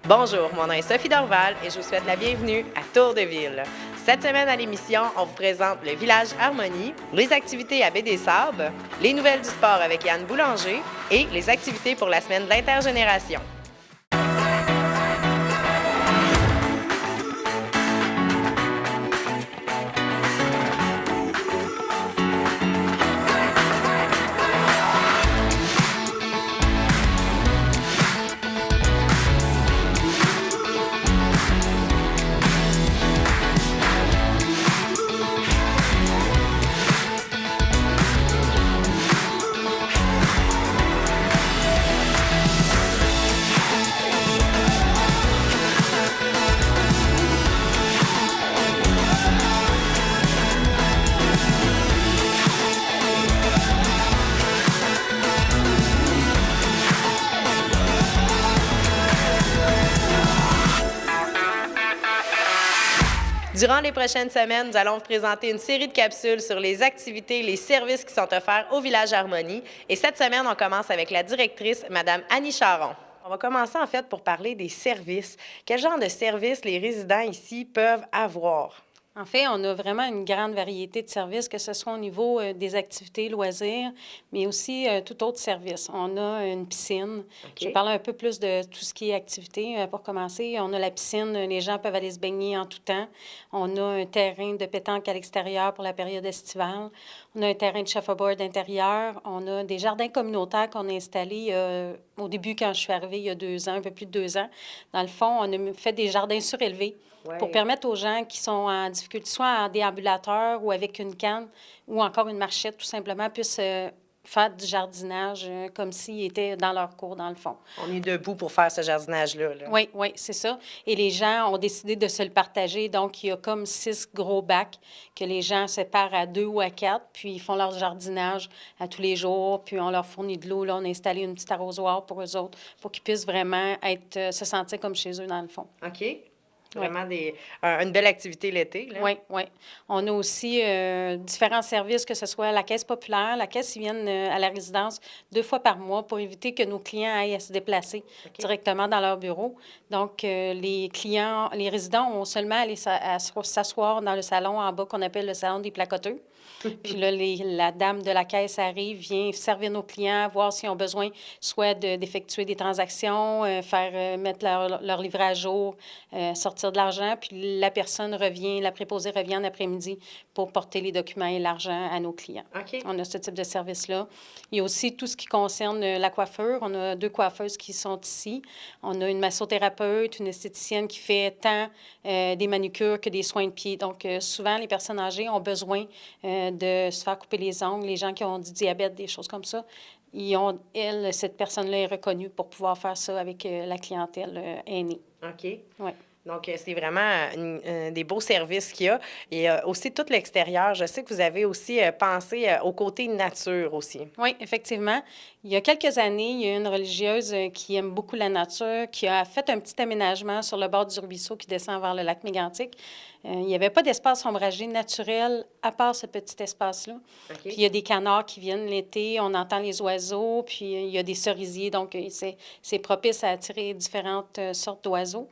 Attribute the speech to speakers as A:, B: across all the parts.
A: Bonjour, mon nom est Sophie Dorval et je vous souhaite la bienvenue à Tour de Ville. Cette semaine à l'émission, on vous présente le village Harmonie, les activités à Baie-des-Sables, les nouvelles du sport avec Yann Boulanger et les activités pour la semaine de l'intergénération. Durant les prochaines semaines, nous allons vous présenter une série de capsules sur les activités et les services qui sont offerts au Village Harmonie. Et cette semaine, on commence avec la directrice, Mme Annie Charon. On va commencer en fait pour parler des services. Quel genre de services les résidents ici peuvent avoir?
B: En fait, on a vraiment une grande variété de services, que ce soit au niveau des activités, loisirs, mais aussi tout autre service. On a une piscine. Je vais parler un peu plus de tout ce qui est activité pour commencer. On a la piscine, les gens peuvent aller se baigner en tout temps. On a un terrain de pétanque à l'extérieur pour la période estivale. On a un terrain de shuffleboard intérieur. On a des jardins communautaires qu'on a installés au début, quand je suis arrivée, il y a 2 ans, un peu plus de 2 ans. Dans le fond, on a fait des jardins surélevés. Pour permettre aux gens qui sont en difficulté, soit en déambulateur ou avec une canne ou encore une marchette, tout simplement, puissent faire du jardinage comme s'ils étaient dans leur cour, dans le fond.
A: On est debout pour faire ce jardinage-là.
B: Oui, oui, c'est ça. Et les gens ont décidé de se le partager. Donc, il y a comme 6 gros bacs que les gens séparent à 2 ou à 4, puis ils font leur jardinage à tous les jours, puis on leur fournit de l'eau. Là, on a installé une petite arrosoir pour eux autres, pour qu'ils puissent vraiment se sentir comme chez eux, dans le fond.
A: OK. Vraiment une belle activité l'été.
B: Oui, oui. On a aussi différents services, que ce soit la caisse populaire. La caisse, ils viennent à la résidence 2 fois par mois pour éviter que nos clients aillent à se déplacer directement dans leur bureau. Donc, les résidents ont seulement à aller s'asseoir dans le salon en bas qu'on appelle le salon des placoteux. Puis là, la dame de la caisse arrive, vient servir nos clients, voir s'ils ont besoin soit d'effectuer des transactions, mettre leur livret à jour, sortir de l'argent. Puis la personne revient, la préposée revient en après-midi pour porter les documents et l'argent à nos clients.
A: OK.
B: On a ce type de service-là. Il y a aussi tout ce qui concerne la coiffure. On a 2 coiffeuses qui sont ici. On a une massothérapeute, une esthéticienne qui fait tant des manucures que des soins de pied. Donc, souvent, les personnes âgées ont besoin de se faire couper les ongles, les gens qui ont du diabète, des choses comme ça. Cette personne-là est reconnue pour pouvoir faire ça avec la clientèle aînée.
A: OK.
B: Oui.
A: Donc, c'est vraiment des beaux services qu'il y a. Et aussi, tout l'extérieur. Je sais que vous avez aussi pensé au côté nature aussi.
B: Oui, effectivement. Il y a quelques années, il y a une religieuse qui aime beaucoup la nature, qui a fait un petit aménagement sur le bord du ruisseau qui descend vers le lac Mégantic. Il n'y avait pas d'espace ombragé naturel à part ce petit espace-là.
A: OK.
B: Puis il y a des canards qui viennent l'été, on entend les oiseaux, puis il y a des cerisiers, donc c'est propice à attirer différentes sortes d'oiseaux.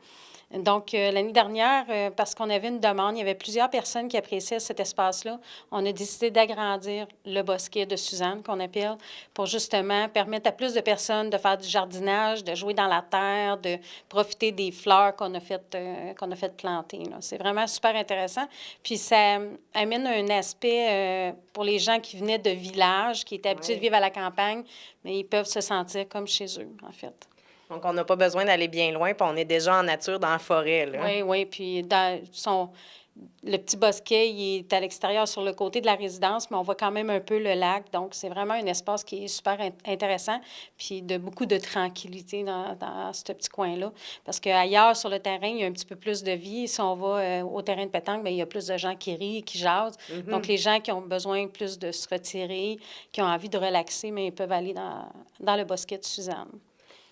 B: Donc, l'année dernière, parce qu'on avait une demande, il y avait plusieurs personnes qui appréciaient cet espace-là. On a décidé d'agrandir le bosquet de Suzanne, qu'on appelle, pour justement permettre à plus de personnes de faire du jardinage, de jouer dans la terre, de profiter des fleurs qu'on a fait planter. C'est vraiment super intéressant. Puis, ça amène un aspect pour les gens qui venaient de villages, qui étaient habitués de vivre à la campagne, mais ils peuvent se sentir comme chez eux, en fait.
A: Donc, on n'a pas besoin d'aller bien loin, puis on est déjà en nature dans la forêt. Là.
B: Oui, oui. Puis, le petit bosquet, il est à l'extérieur sur le côté de la résidence, mais on voit quand même un peu le lac. Donc, c'est vraiment un espace qui est super intéressant, puis de beaucoup de tranquillité dans ce petit coin-là. Parce qu'ailleurs, sur le terrain, il y a un petit peu plus de vie. Si on va au terrain de pétanque, bien, il y a plus de gens qui rient, qui jasent.
A: Mm-hmm.
B: Donc, les gens qui ont besoin plus de se retirer, qui ont envie de relaxer, mais ils peuvent aller dans le bosquet de Suzanne.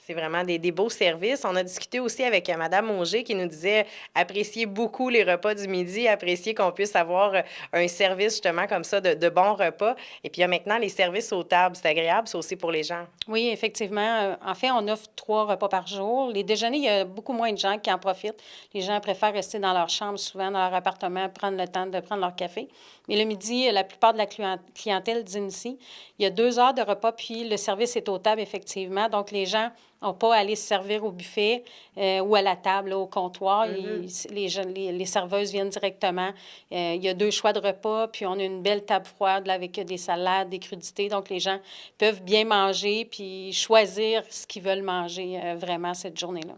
A: C'est vraiment des beaux services. On a discuté aussi avec Mme Auger qui nous disait apprécier beaucoup les repas du midi, apprécier qu'on puisse avoir un service justement comme ça de bons repas. Et puis il y a maintenant les services aux tables. C'est agréable, ça aussi pour les gens.
B: Oui, effectivement. En fait, on offre 3 repas par jour. Les déjeuners, il y a beaucoup moins de gens qui en profitent. Les gens préfèrent rester dans leur chambre, souvent dans leur appartement, prendre le temps de prendre leur café. Mais le midi, la plupart de la clientèle dîne ici. Il y a 2 heures de repas, puis le service est aux tables, effectivement. Donc, les gens n'ont pas à aller se servir au buffet ou à la table, là, au comptoir. Les serveuses viennent directement. Il y a 2 choix de repas, puis on a une belle table froide là, avec des salades, des crudités. Donc, les gens peuvent bien manger puis choisir ce qu'ils veulent manger vraiment cette journée-là.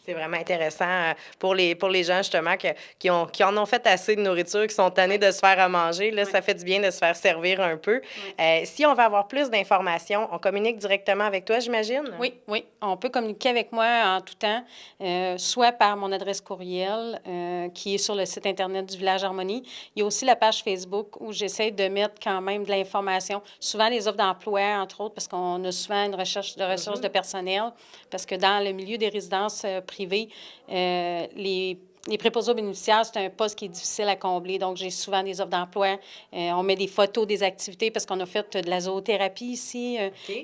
A: C'est vraiment intéressant pour les gens, justement, qui en ont fait assez de nourriture, qui sont tannés de se faire à manger. Là, ça fait du bien de se faire servir un peu. Si on veut avoir plus d'informations, on communique directement avec toi, j'imagine?
B: Oui, oui. On peut communiquer avec moi en tout temps, soit par mon adresse courriel qui est sur le site Internet du Village Harmonie. Il y a aussi la page Facebook où j'essaie de mettre quand même de l'information. Souvent, les offres d'emploi, entre autres, parce qu'on a souvent une recherche de ressources de personnel, parce que dans le milieu des résidences privées, les préposés aux bénéficiaires, c'est un poste qui est difficile à combler. Donc, j'ai souvent des offres d'emploi. On met des photos des activités parce qu'on a fait de la zoothérapie ici.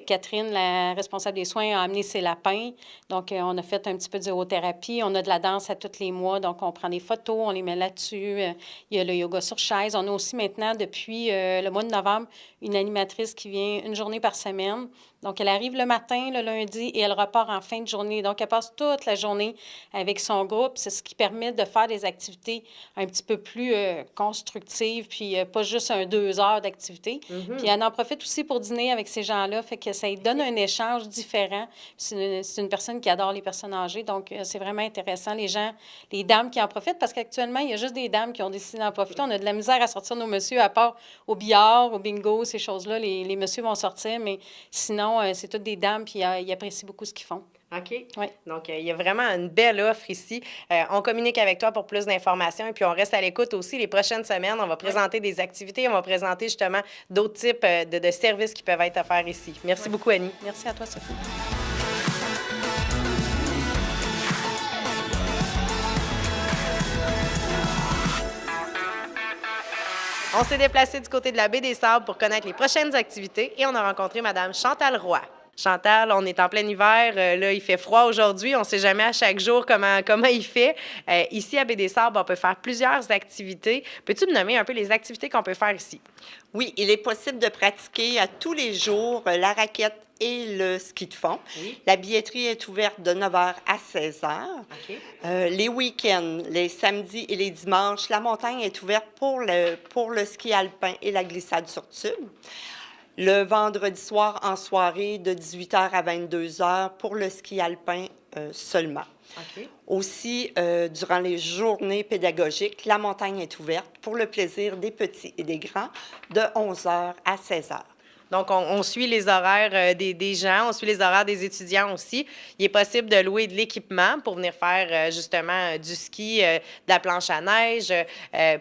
B: Catherine, la responsable des soins, a amené ses lapins. Donc, on a fait un petit peu de zoothérapie. On a de la danse à tous les mois. Donc, on prend des photos, on les met là-dessus. Il y a le yoga sur chaise. On a aussi maintenant, depuis le mois de novembre, une animatrice qui vient une journée par semaine. Donc, elle arrive le matin, le lundi, et elle repart en fin de journée. Donc, elle passe toute la journée avec son groupe. C'est ce qui permet de faire des activités un petit peu plus constructives, puis pas juste 2 heures d'activité. Puis elle en profite aussi pour dîner avec ces gens-là, fait que ça lui donne un échange différent. C'est une personne qui adore les personnes âgées, donc c'est vraiment intéressant. Les dames qui en profitent, parce qu'actuellement, il y a juste des dames qui ont décidé d'en profiter. On a de la misère à sortir nos messieurs, à part au billard, au bingo, ces choses-là. Les messieurs vont sortir, mais sinon, c'est toutes des dames, puis ils apprécient beaucoup ce qu'ils font.
A: OK.
B: Oui.
A: Donc, il y a vraiment une belle offre ici. On communique avec toi pour plus d'informations et puis on reste à l'écoute aussi. Les prochaines semaines, on va présenter des activités, on va présenter justement d'autres types de services qui peuvent être offerts ici. Merci beaucoup, Annie.
B: Merci à toi, Sophie.
A: On s'est déplacé du côté de la baie des Sables pour connaître les prochaines activités et on a rencontré Mme Chantal Roy. Chantal, on est en plein hiver. Là, il fait froid aujourd'hui. On ne sait jamais à chaque jour comment il fait. Ici, à Baie-des-Sables, on peut faire plusieurs activités. Peux-tu me nommer un peu les activités qu'on peut faire ici?
C: Oui, il est possible de pratiquer à tous les jours la raquette et le ski de fond. Oui. La billetterie est ouverte de 9h à 16h. Okay. Les week-ends, les samedis et les dimanches, la montagne est ouverte pour le ski alpin et la glissade sur tube. Le vendredi soir en soirée de 18h à 22h pour le ski alpin seulement. Okay. Aussi, durant les journées pédagogiques, la montagne est ouverte pour le plaisir des petits et des grands de 11h à 16h.
A: Donc, on suit les horaires des gens, on suit les horaires des étudiants aussi. Il est possible de louer de l'équipement pour venir faire justement du ski, de la planche à neige,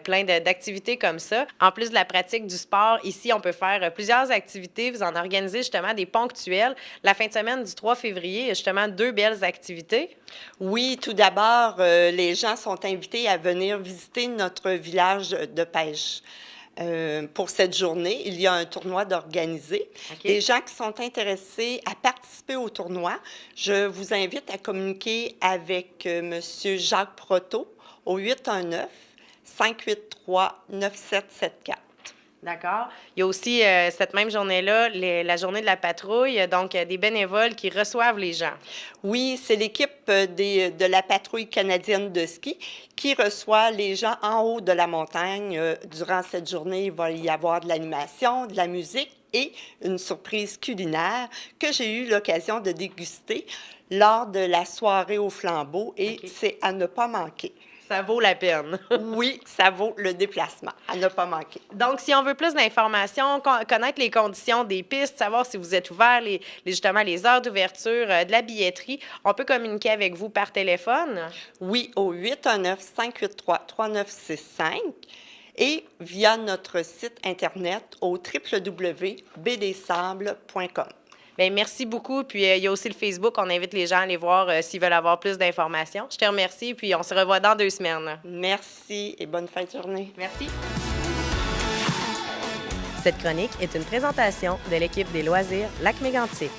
A: plein d'activités comme ça. En plus de la pratique du sport, ici, on peut faire plusieurs activités. Vous en organisez justement des ponctuelles. La fin de semaine du 3 février, il y a justement 2 belles activités.
C: Oui, tout d'abord, les gens sont invités à venir visiter notre village de pêche. Pour cette journée, il y a un tournoi d'organiser. Okay. Les gens qui sont intéressés à participer au tournoi, je vous invite à communiquer avec M. Jacques Proto au 819-583-9774.
A: D'accord. Il y a aussi cette même journée-là, la journée de la patrouille, donc des bénévoles qui reçoivent les gens.
C: Oui, c'est l'équipe de la patrouille canadienne de ski qui reçoit les gens en haut de la montagne. Durant cette journée, il va y avoir de l'animation, de la musique et une surprise culinaire que j'ai eu l'occasion de déguster lors de la soirée au flambeau et okay. C'est à ne pas manquer.
A: Ça vaut la peine.
C: Oui, ça vaut le déplacement, à ne pas manquer.
A: Donc, si on veut plus d'informations, connaître les conditions des pistes, savoir si vous êtes ouvert, justement les heures d'ouverture de la billetterie, on peut communiquer avec vous par téléphone?
C: Oui, au 819-583-3965 et via notre site Internet au www.bdsables.com.
A: Bien, merci beaucoup. Puis, il y a aussi le Facebook. On invite les gens à aller voir s'ils veulent avoir plus d'informations. Je te remercie. Puis, on se revoit dans 2 semaines.
C: Merci et bonne fin de journée.
A: Merci. Cette chronique est une présentation de l'équipe des loisirs Lac-Mégantic.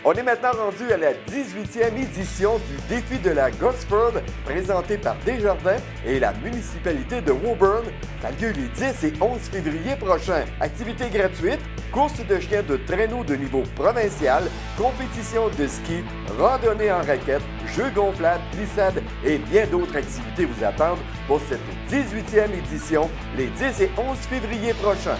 D: On est maintenant rendu à la 18e édition du Défi de la Gosford, présenté par Desjardins et la municipalité de Woburn. Ça a lieu les 10 et 11 février prochains. Activités gratuites, courses de chiens de traîneau de niveau provincial, compétition de ski, randonnée en raquettes, jeux gonflables, glissades et bien d'autres activités vous attendent pour cette 18e édition les 10 et 11 février prochains.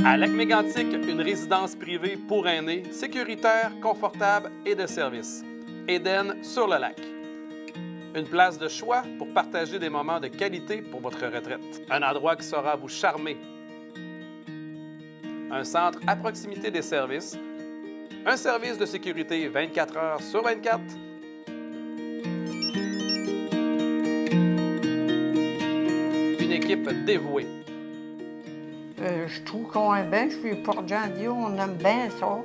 E: À Lac-Mégantic, une résidence privée pour aînés, sécuritaire, confortable et de service. Éden sur le lac. Une place de choix pour partager des moments de qualité pour votre retraite. Un endroit qui saura vous charmer. Un centre à proximité des services. Un service de sécurité 24 heures sur 24. Une équipe dévouée.
F: Je trouve qu'on est bien, je suis Port-Jean-Dieu, on aime bien ça.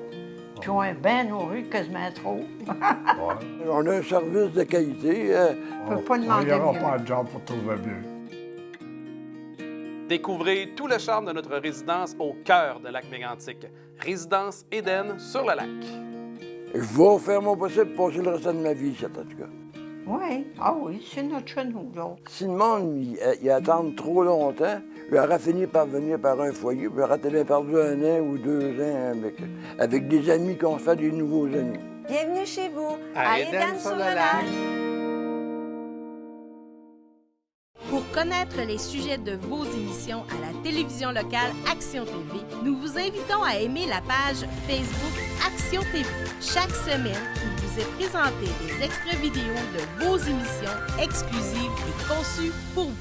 F: Puis on est bien nourri, quasiment trop.
G: Ouais. On a un service de qualité.
F: On ne peut pas demander
H: On n'ira
F: mieux.
H: pas à job pour trouver mieux.
E: Découvrez tout le charme de notre résidence au cœur de Lac-Mégantic. Résidence Éden sur le lac.
G: Je vais faire mon possible pour passer le restant de ma vie, ici, en tout cas.
F: Oui, ah oui, c'est notre chez nous, là.
G: Si le monde il attend trop longtemps, il aura fini par venir par un foyer, puis il aura peut-être perdu 1 an ou 2 ans avec des amis qu'on se fait des nouveaux amis.
I: Bienvenue chez vous,
E: À
I: Éden sur le lac.
J: Pour connaître les sujets de vos émissions à la télévision locale Action TV, nous vous invitons à aimer la page Facebook Action TV. Chaque semaine, il vous est présenté des extraits vidéo de vos émissions exclusives et conçues pour vous.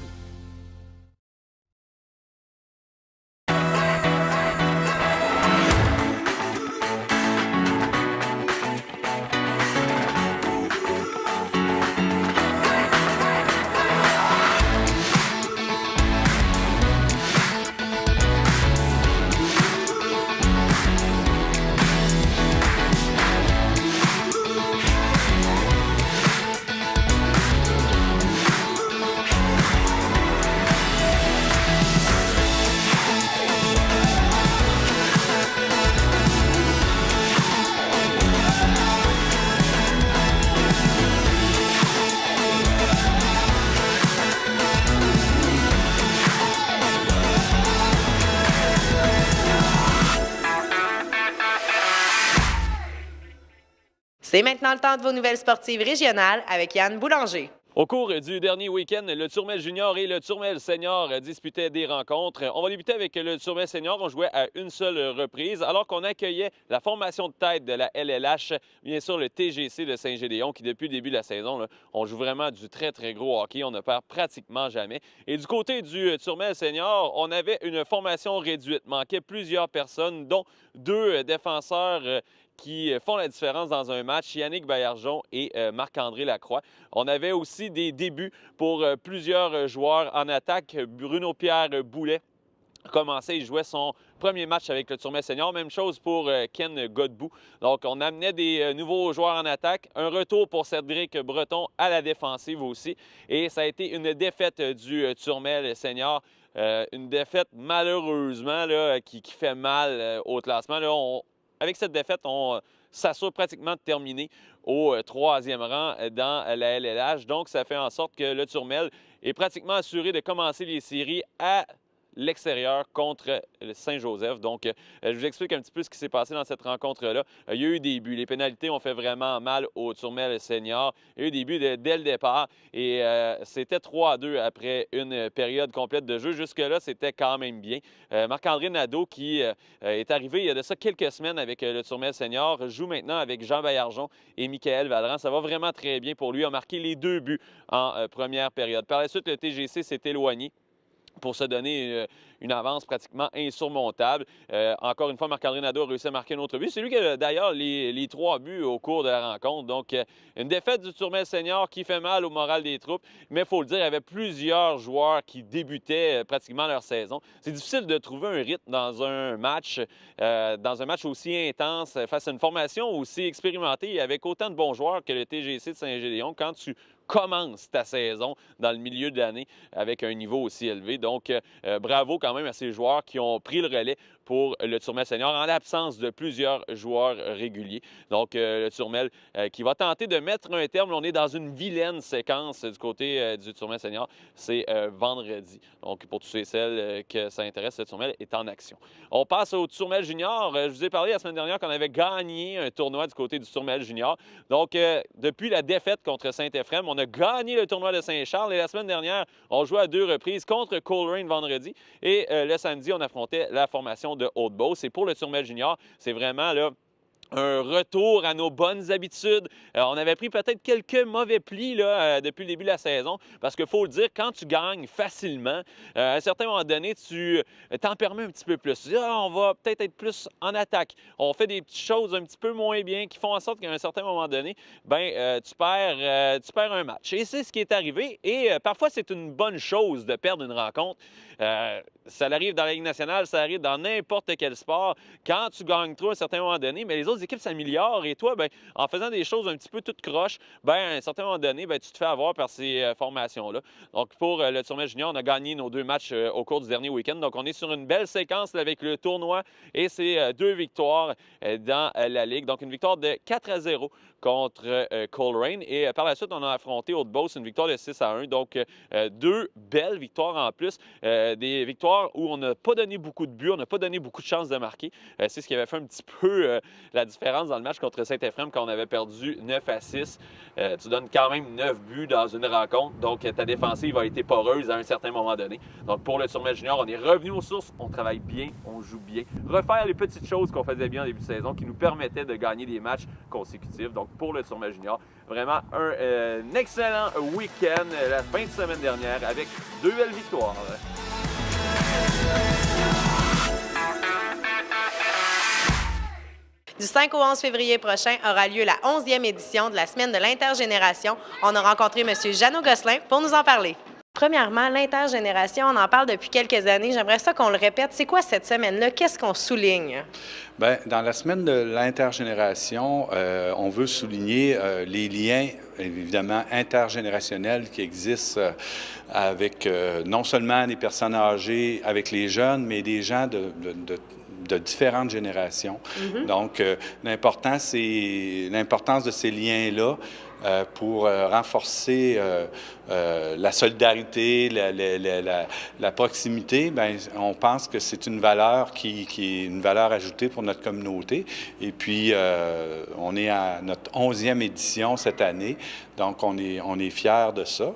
A: C'est maintenant le temps de vos nouvelles sportives régionales avec Yann Boulanger.
K: Au cours du dernier week-end, le Turmel Junior et le Turmel Senior disputaient des rencontres. On va débuter avec le Turmel Senior. On jouait à une seule reprise alors qu'on accueillait la formation de tête de la LLH, bien sûr le TGC de Saint-Gédéon qui, depuis le début de la saison, là, on joue vraiment du très, très gros hockey. On ne perd pratiquement jamais. Et du côté du Turmel Senior, on avait une formation réduite. Manquait plusieurs personnes, dont 2 défenseurs qui font la différence dans un match, Yannick Baillargeon et Marc-André Lacroix. On avait aussi des débuts pour plusieurs joueurs en attaque. Bruno-Pierre Boulet commençait, il jouait son premier match avec le Turmel Senior. Même chose pour Ken Godbout. Donc, on amenait des nouveaux joueurs en attaque. Un retour pour Cédric Breton à la défensive aussi. Et ça a été une défaite du Turmel Senior. Une défaite, malheureusement, là, qui fait mal au classement. Là, avec cette défaite, on s'assure pratiquement de terminer au troisième rang dans la LLH. Donc, ça fait en sorte que le Turmel est pratiquement assuré de commencer les séries à l'extérieur contre Saint-Joseph. Donc, je vous explique un petit peu ce qui s'est passé dans cette rencontre-là. Il y a eu des buts. Les pénalités ont fait vraiment mal au Turmel senior. Il y a eu des buts dès le départ et c'était 3-2 après une période complète de jeu. Jusque-là, c'était quand même bien. Marc-André Nadeau, qui est arrivé il y a de ça quelques semaines avec le Turmel senior, joue maintenant avec Jean Baillargeon et Michael Valran. Ça va vraiment très bien pour lui. Il a marqué les 2 buts en première période. Par la suite, le TGC s'est éloigné pour se donner une avance pratiquement insurmontable. Encore une fois, Marc-André Nadeau a réussi à marquer un autre but. C'est lui qui a d'ailleurs les 3 buts au cours de la rencontre. Donc, une défaite du Turmel senior qui fait mal au moral des troupes. Mais il faut le dire, il y avait plusieurs joueurs qui débutaient pratiquement leur saison. C'est difficile de trouver un rythme dans un match aussi intense, face à une formation aussi expérimentée avec autant de bons joueurs que le TGC de Saint-Gédéon. Quand tu commences ta saison dans le milieu de l'année avec un niveau aussi élevé. Donc, bravo quand même à ces joueurs qui ont pris le relais pour le Turmel senior en l'absence de plusieurs joueurs réguliers. Donc, le Turmel qui va tenter de mettre un terme. On est dans une vilaine séquence du côté du Turmel senior. C'est vendredi. Donc, pour tous ceux et celles que ça intéresse, le Turmel est en action. On passe au Turmel junior. Je vous ai parlé la semaine dernière qu'on avait gagné un tournoi du côté du Turmel junior. Donc, depuis la défaite contre Saint-Éphrem, on a gagné le tournoi de Saint-Charles et la semaine dernière, on jouait à 2 reprises contre Coleraine vendredi et le samedi, on affrontait la formation de Haute-Beauce. Et pour le Turmel junior, c'est vraiment là un retour à nos bonnes habitudes. On avait pris peut-être quelques mauvais plis là, depuis le début de la saison, parce qu'il faut le dire, quand tu gagnes facilement, à un certain moment donné, tu t'en permets un petit peu plus. Tu dis, on va peut-être être plus en attaque. On fait des petites choses un petit peu moins bien qui font en sorte qu'à un certain moment donné, tu perds un match. Et c'est ce qui est arrivé. Et parfois, c'est une bonne chose de perdre une rencontre. Ça arrive dans la Ligue nationale, ça arrive dans n'importe quel sport. Quand tu gagnes trop à un certain moment donné, mais les autres équipes s'améliorent et toi, en faisant des choses un petit peu toutes croches, à un certain moment donné, tu te fais avoir par ces formations-là. Donc, pour le Turmel junior, on a gagné nos 2 matchs au cours du dernier week-end. Donc, on est sur une belle séquence là, avec le tournoi et c'est 2 victoires dans la Ligue. Donc, une victoire de 4-0 contre Coleraine. Et par la suite, on a affronté Haute-Beauce, une victoire de 6-1. Donc, 2 belles victoires en plus. Des victoires où on n'a pas donné beaucoup de buts, on n'a pas donné beaucoup de chances de marquer. C'est ce qui avait fait un petit peu la différence dans le match contre Saint-Éphrem quand on avait perdu 9-6. Tu donnes quand même 9 buts dans une rencontre. Donc, ta défensive a été poreuse à un certain moment donné. Donc, pour le Turmel junior, on est revenu aux sources. On travaille bien, on joue bien. Refaire les petites choses qu'on faisait bien en début de saison qui nous permettaient de gagner des matchs consécutifs. Donc, pour le Turmel junior, vraiment un excellent week-end la fin de semaine dernière avec 2 belles victoires.
A: Du 5 au 11 février prochain aura lieu la 11e édition de la Semaine de l'intergénération. On a rencontré M. Jeannot Gosselin pour nous en parler. Premièrement, l'intergénération, on en parle depuis quelques années. J'aimerais ça qu'on le répète. C'est quoi cette semaine-là? Qu'est-ce qu'on souligne?
H: Bien, dans la Semaine de l'intergénération, on veut souligner les liens, évidemment, intergénérationnels qui existent avec non seulement les personnes âgées, avec les jeunes, mais des gens de différentes générations. Donc, l'importance de ces liens-là pour renforcer la solidarité, la proximité, bien, on pense que c'est une valeur qui est une valeur ajoutée pour notre communauté. Et puis, on est à notre 11e édition cette année, donc on est fiers de ça.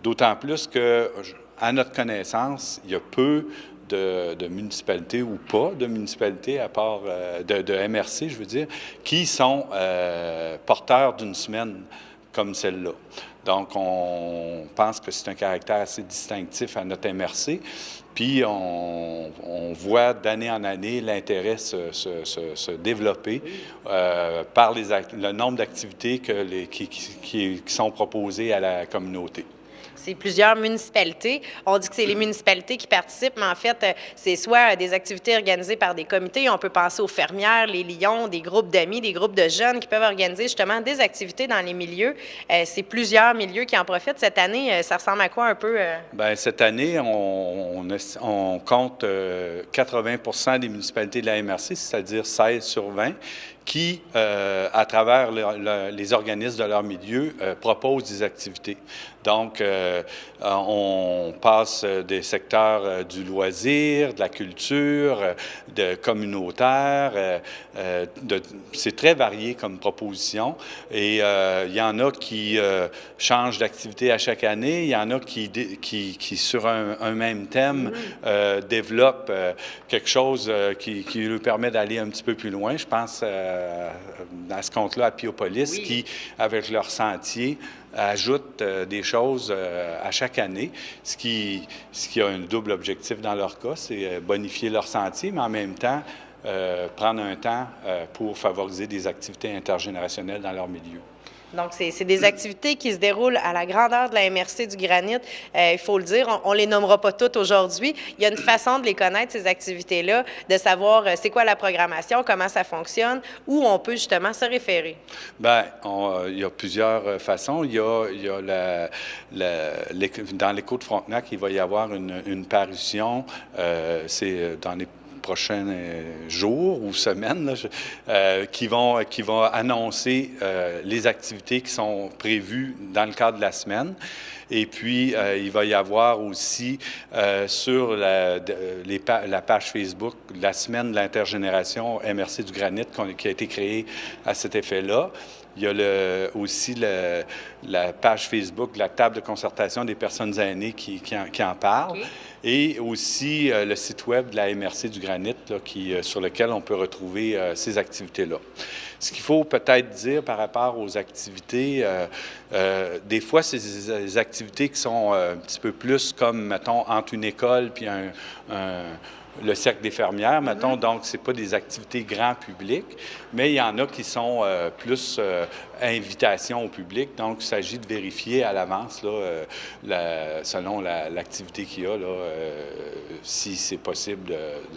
H: D'autant plus que, à notre connaissance, il y a peu de municipalités ou pas de municipalités, à part de MRC, je veux dire, qui sont porteurs d'une semaine comme celle-là. Donc, on pense que c'est un caractère assez distinctif à notre MRC. Puis, on voit d'année en année l'intérêt se développer par le nombre d'activités qui sont proposées à la communauté.
A: C'est plusieurs municipalités. On dit que c'est les municipalités qui participent, mais en fait, c'est soit des activités organisées par des comités. On peut penser aux fermières, les lions, des groupes d'amis, des groupes de jeunes qui peuvent organiser justement des activités dans les milieux. C'est plusieurs milieux qui en profitent. Cette année, ça ressemble à quoi un peu?
H: Bien, cette année, on compte 80 des municipalités de la MRC, c'est-à-dire 16 sur 20, qui, à travers les organismes de leur milieu, proposent des activités. Donc, on passe des secteurs du loisir, de la culture, de communautaire. C'est très varié comme proposition. Et il y en a qui changent d'activité à chaque année. Il y en a qui sur un même thème, développent quelque chose qui lui permet d'aller un petit peu plus loin. Je pense à ce compte-là à Piopolis, qui, avec leur sentier, ajoutent des choses à chaque année, ce qui a un double objectif dans leur cas, c'est bonifier leur sentier, mais en même temps, prendre un temps pour favoriser des activités intergénérationnelles dans leur milieu.
A: Donc, c'est des activités qui se déroulent à la grandeur de la MRC du Granit. Il faut le dire, on ne les nommera pas toutes aujourd'hui. Il y a une façon de les connaître, ces activités-là, de savoir c'est quoi la programmation, comment ça fonctionne, où on peut justement se référer. Bien,
H: il y a plusieurs façons. Il y a dans l'Écho de Frontenac, il va y avoir une parution, c'est dans les prochains jours ou semaines, là, qui vont annoncer les activités qui sont prévues dans le cadre de la semaine. Et puis, il va y avoir aussi sur la page Facebook la semaine de l'intergénération MRC du Granit qui a été créée à cet effet-là. Il y a aussi la page Facebook de la table de concertation des personnes aînées qui en parle. Okay. Et aussi le site web de la MRC du Granit là, sur lequel on peut retrouver ces activités-là. Ce qu'il faut peut-être dire par rapport aux activités, des fois, c'est des activités qui sont un petit peu plus comme, mettons, entre une école puis le cercle des fermières, mettons, donc c'est pas des activités grand public, mais il y en a qui sont plus invitation au public, donc il s'agit de vérifier à l'avance, selon l'activité qu'il y a, si c'est possible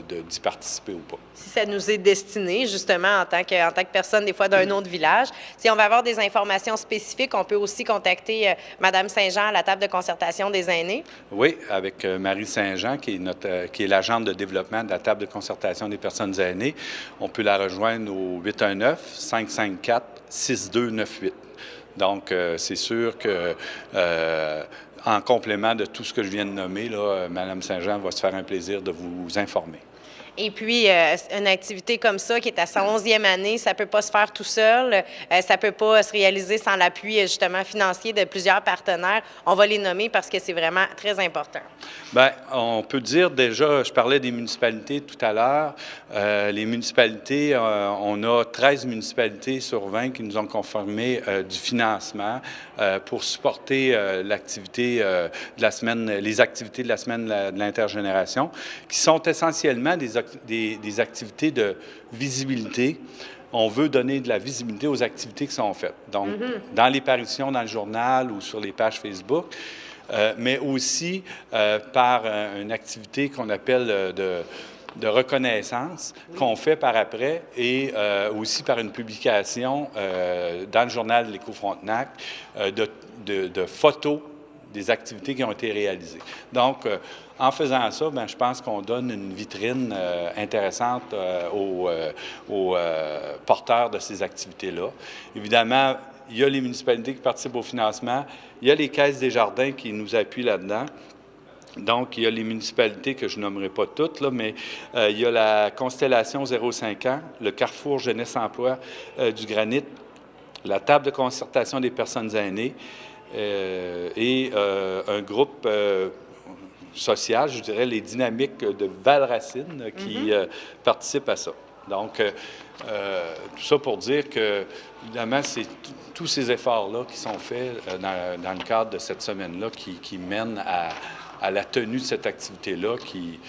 H: d'y participer ou pas. Si ça nous est destiné, justement, en tant que personne, des fois, d'un autre village, si on va avoir des informations spécifiques, on peut aussi contacter Mme Saint-Jean à la table de concertation des aînés. Oui, avec Marie Saint-Jean, qui est l'agente de développement de la table de concertation des personnes aînées. On peut la rejoindre au 819-554-6298. Donc, c'est sûr que, en complément de tout ce que je viens de nommer, là, Mme Saint-Jean va se faire un plaisir de vous informer. Et puis, une activité comme ça, qui est à sa 11e année, ça ne peut pas se faire tout seul. Ça ne peut pas se réaliser sans l'appui, justement, financier de plusieurs partenaires. On va les nommer parce que c'est vraiment très important. Bien, on peut dire déjà, je parlais des municipalités tout à l'heure. Les municipalités, on a 13 municipalités sur 20 qui nous ont confirmé du financement pour supporter l'activité de la semaine, les activités de la semaine de l'intergénération, qui sont essentiellement des activités de visibilité. On veut donner de la visibilité aux activités qui sont faites. Donc, dans les parutions dans le journal ou sur les pages Facebook, mais aussi par une activité qu'on appelle de reconnaissance qu'on fait par après et aussi par une publication dans le journal de l'Écho Frontenac de photos des activités qui ont été réalisées. Donc, en faisant ça, bien, je pense qu'on donne une vitrine intéressante aux porteurs de ces activités-là. Évidemment, il y a les municipalités qui participent au financement, il y a les caisses des jardins qui nous appuient là-dedans. Donc, il y a les municipalités que je nommerai pas toutes, là, mais il y a la Constellation 05 ans, le Carrefour Jeunesse-Emploi du Granit, la table de concertation des personnes aînées et un groupe social, je dirais, les dynamiques de Val-Racine qui participent à ça. Donc, tout ça pour dire que, évidemment, c'est tous ces efforts-là qui sont faits dans le cadre de cette semaine-là qui mènent à la tenue de cette activité-là qui,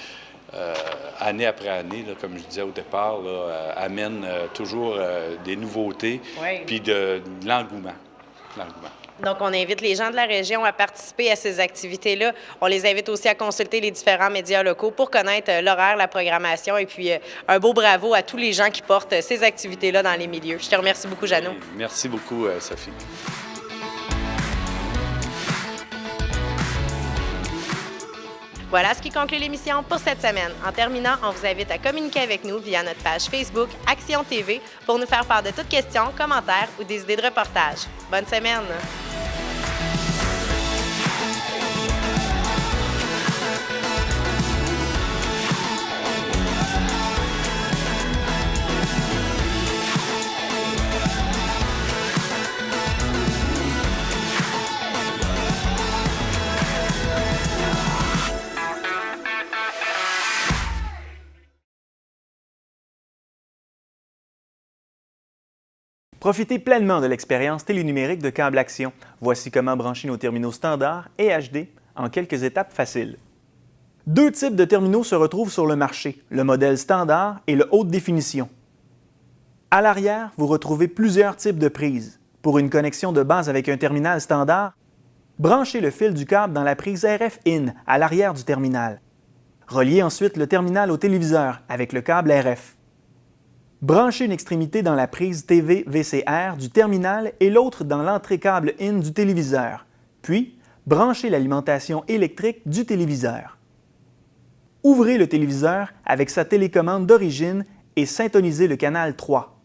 H: année après année, là, comme je disais au départ, là, amène toujours des nouveautés puis de l'engouement. l'argument.
A: Donc, on invite les gens de la région à participer à ces activités-là. On les invite aussi à consulter les différents médias locaux pour connaître l'horaire, la programmation et puis un beau bravo à tous les gens qui portent ces activités-là dans les milieux. Je te remercie beaucoup, Jeannot.
H: Merci beaucoup, Sophie.
A: Voilà ce qui conclut l'émission pour cette semaine. En terminant, on vous invite à communiquer avec nous via notre page Facebook Action TV pour nous faire part de toutes questions, commentaires ou des idées de reportage. Bonne semaine!
L: Profitez pleinement de l'expérience télénumérique de Câble Action. Voici comment brancher nos terminaux standards et HD en quelques étapes faciles. Deux types de terminaux se retrouvent sur le marché, le modèle standard et le haute définition. À l'arrière, vous retrouvez plusieurs types de prises. Pour une connexion de base avec un terminal standard, branchez le fil du câble dans la prise RF-IN à l'arrière du terminal. Reliez ensuite le terminal au téléviseur avec le câble RF. Branchez une extrémité dans la prise TV VCR du terminal et l'autre dans l'entrée câble IN du téléviseur. Puis, branchez l'alimentation électrique du téléviseur. Ouvrez le téléviseur avec sa télécommande d'origine et syntonisez le canal 3.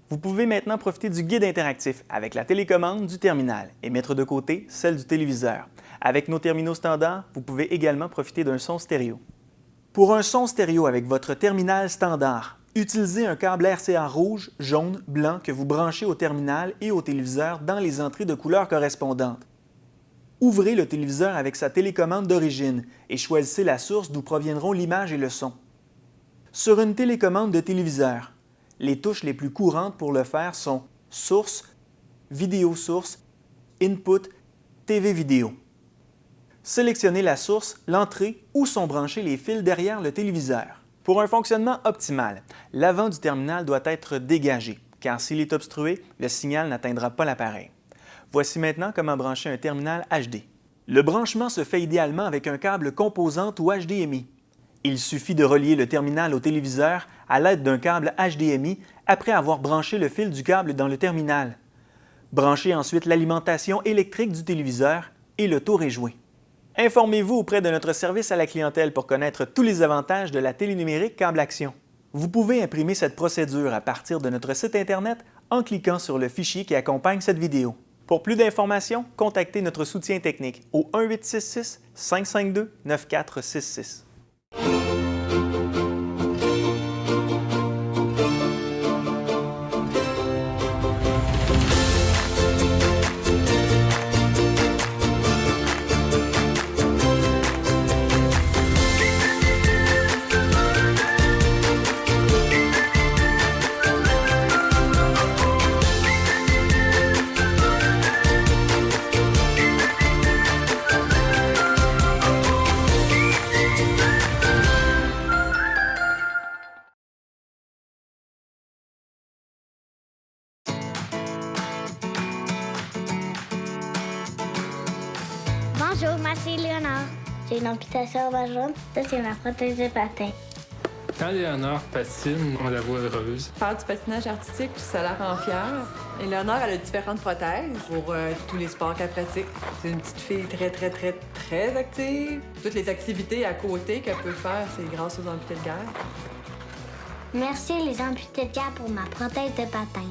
L: Vous pouvez maintenant profiter du guide interactif avec la télécommande du terminal et mettre de côté celle du téléviseur. Avec nos terminaux standards, vous pouvez également profiter d'un son stéréo. Pour un son stéréo avec votre terminal standard, utilisez un câble RCA rouge, jaune, blanc que vous branchez au terminal et au téléviseur dans les entrées de couleur correspondantes. Ouvrez le téléviseur avec sa télécommande d'origine et choisissez la source d'où proviendront l'image et le son. Sur une télécommande de téléviseur, les touches les plus courantes pour le faire sont Source, Vidéo source, Input, TV vidéo. Sélectionnez la source, l'entrée où sont branchés les fils derrière le téléviseur. Pour un fonctionnement optimal, l'avant du terminal doit être dégagé, car s'il est obstrué, le signal n'atteindra pas l'appareil. Voici maintenant comment brancher un terminal HD. Le branchement se fait idéalement avec un câble composante ou HDMI. Il suffit de relier le terminal au téléviseur à l'aide d'un câble HDMI après avoir branché le fil du câble dans le terminal. Branchez ensuite l'alimentation électrique du téléviseur et le tour est joué. Informez-vous auprès de notre service à la clientèle pour connaître tous les avantages de la télénumérique Câble Action. Vous pouvez imprimer cette procédure à partir de notre site Internet en cliquant sur le fichier qui accompagne cette vidéo. Pour plus d'informations, contactez notre soutien technique au 1-866-552-9466.
M: Bonjour, moi c'est Léonard. J'ai une amputation au bas jaune. Ça, c'est ma prothèse de patin.
N: Quand Léonard patine, on la voit heureuse.
O: Faire du patinage artistique, ça la rend fière. Et Léonard, elle a différentes prothèses pour tous les sports qu'elle pratique. C'est une petite fille très active. Toutes les activités à côté qu'elle peut faire, c'est grâce aux amputés de guerre.
M: Merci les amputés de guerre pour ma prothèse de patin.